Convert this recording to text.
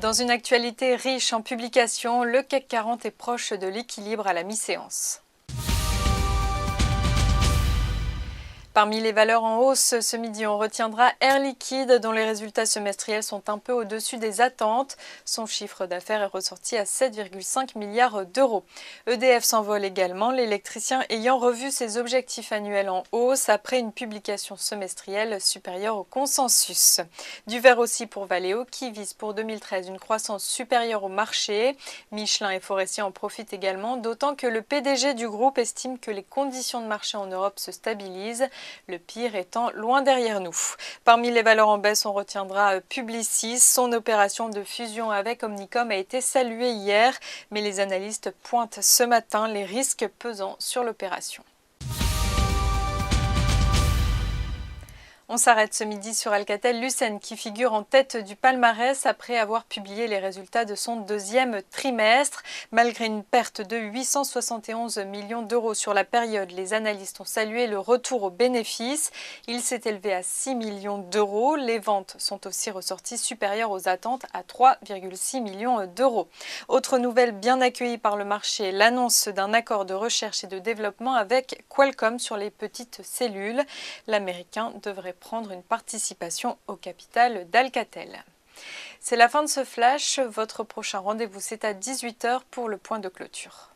Dans une actualité riche en publications, le CAC 40 est proche de l'équilibre à la mi-séance. Parmi les valeurs en hausse, ce midi, on retiendra Air Liquide, dont les résultats semestriels sont un peu au-dessus des attentes. Son chiffre d'affaires est ressorti à 7,5 milliards d'euros. EDF s'envole également, l'électricien ayant revu ses objectifs annuels en hausse après une publication semestrielle supérieure au consensus. Du vert aussi pour Valeo, qui vise pour 2013 une croissance supérieure au marché. Michelin et Forestier en profitent également, d'autant que le PDG du groupe estime que les conditions de marché en Europe se stabilisent. Le pire étant loin derrière nous. Parmi les valeurs en baisse, on retiendra Publicis. Son opération de fusion avec Omnicom a été saluée hier, mais les analystes pointent ce matin les risques pesant sur l'opération. On s'arrête ce midi sur Alcatel-Lucent qui figure en tête du palmarès après avoir publié les résultats de son deuxième trimestre. Malgré une perte de 871 millions d'euros sur la période, les analystes ont salué le retour aux bénéfices. Il s'est élevé à 6 millions d'euros. Les ventes sont aussi ressorties supérieures aux attentes à 3,6 millions d'euros. Autre nouvelle bien accueillie par le marché, l'annonce d'un accord de recherche et de développement avec Qualcomm sur les petites cellules. L'Américain devrait prendre une participation au capital d'Alcatel. C'est la fin de ce flash. Votre prochain rendez-vous, c'est à 18 h pour le point de clôture.